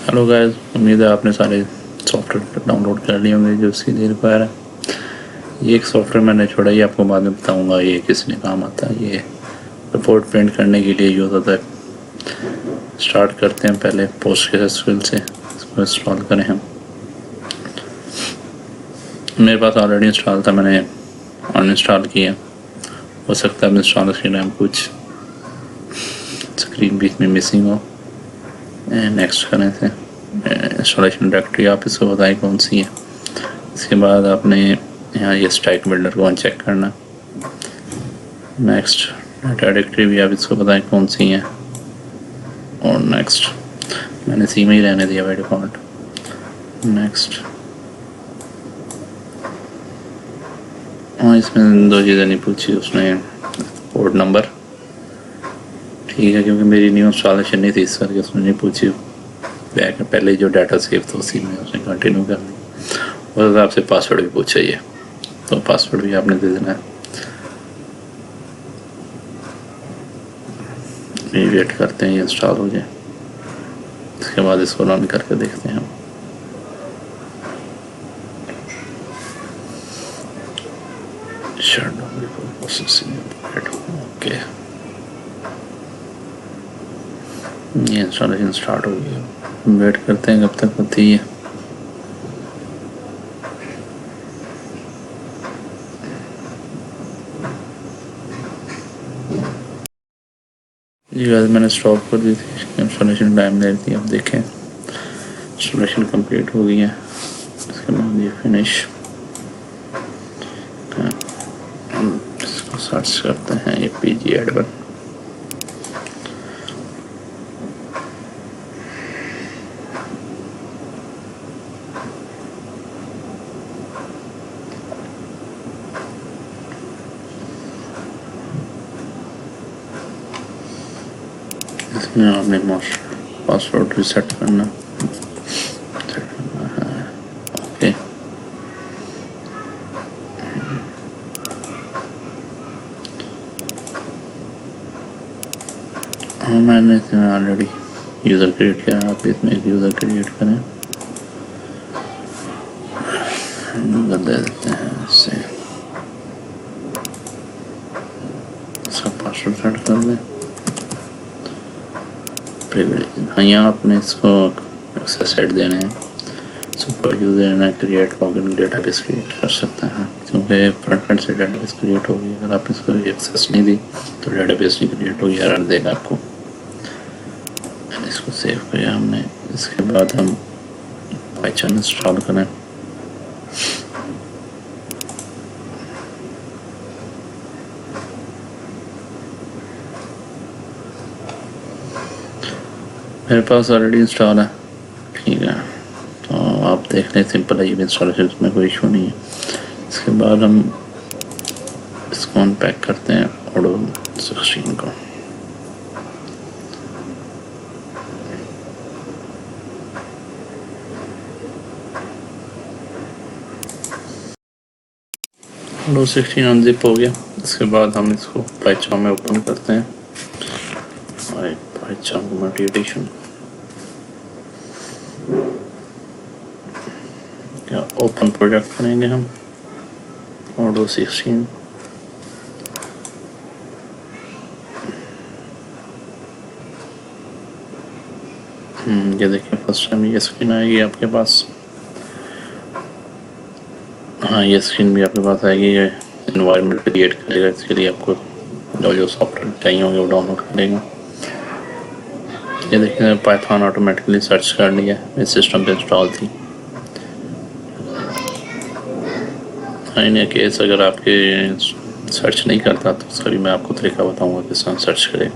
Hello guys, उम्मीद है आपने सारे सॉफ्टवेयर डाउनलोड कर लिए होंगे जो सीधे रिक्वायर है। ये एक सॉफ्टवेयर मैंने छोड़ा, ये आपको बाद में बताऊंगा ये किसने काम आता है। ये रिपोर्ट प्रिंट करने के लिए यूज़ होता है। स्टार्ट करते हैं पहले पोस्टग्रेस्ql से, इसको इंस्टॉल करें हम। मेरे पास ऑलरेडी इंस्टॉल था, मैंने अनइंस्टॉल किया। हो सकता है इंस्टॉल के टाइम कुछ स्क्रीन बीच में मिसिंग हो। नेक्स्ट करें थे इंस्टॉलेशन डायरेक्टरी, आप इसको बताएं कौन सी है। इसके बाद आपने यहाँ ये स्टैक बिल्डर को अनचेक करना। नेक्स्ट डायरेक्टरी भी आप इसको बताएं कौन सी है। और नेक्स्ट मैंने सी में ही रहने दिया बाय डिफॉल्ट। नेक्स्ट हाँ, इसमें दो चीज़ें नहीं पूछी उसने, पोर्ट नंबर, ठीक है, क्योंकि मेरी न्यू इंस्टॉलेशन नहीं थी इस करके उसने नहीं पूछी। बैक पहले जो डाटा सेव था उसी में उसने कंटिन्यू करनी। और अगर आपसे पासवर्ड भी पूछा ये, तो पासवर्ड भी आपने दे देना है। वेट करते हैं ये इंस्टॉल हो जाए, इसके बाद इसको रन करके देखते हैं हम। ओके, ये इंस्टॉलेशन स्टार्ट हो गया। वेट करते हैं कब तक होती है। जी गाइस, मैंने स्टॉप कर दी थी, इंस्टॉलेशन टाइम ले रही थी। अब देखें इंस्टॉलेशन कंप्लीट हो गई है। इसके बाद ये फिनिश, इसको सर्च करते हैं ये पीजी एडवन। इसमें आपने पासवर्ड रिसेट करना है। ओके, हाँ मैंने इसमें ऑलरेडी यूज़र क्रिएट किया। आप इसमें एक यूज़र क्रिएट करें, यूज़र दे देते हैं इससे, इसका पासवर्ड सेट कर दें। हाँ, यहाँ आपने इसको एक्सेस सेट देने हैं। सुपर यूजर ना क्रिएट लॉगिन डेटाबेस क्रिएट कर सकते हैं, क्योंकि फ्रंट एंड से डेटाबेस क्रिएट होगी। अगर आप इसको एक्सेस नहीं दी तो डेटाबेस नहीं क्रिएट होगी, एरर देगा आपको। इसको सेव किया हमने। इसके बाद हम पाइथन इंस्टॉल करें। मेरे पास ऑलरेडी इंस्टॉल है, ठीक है, तो आप देख लें, सिंपल है ये भी इंस्टॉलेशन में, कोई इशू नहीं है। इसके बाद हम इसको अनपैक करते हैं Odoo 16 को। Odoo 16 अनजिप हो गया। इसके बाद हम इसको pycharm में ओपन करते हैं। pycharm मल्टी एडिशन या ओपन प्रोजेक्ट करेंगे हम Odoo 16। ये देखिए फर्स्ट टाइम ये स्क्रीन आएगी आपके पास। हाँ, ये स्क्रीन भी आपके पास आएगी। ये इन्वायरमेंट क्रिएट करेगा, इसके लिए आपको जो सॉफ्टवेयर चाहिए होंगे वो डाउनलोड करेगा। ये देखिए पाइथन ऑटोमेटिकली सर्च कर लिया, इस सिस्टम पे इंस्टॉल थी। इन केस अगर आपके सर्च नहीं करता तो उसका भी मैं आपको तरीका बताऊंगा किस तरह सर्च करें।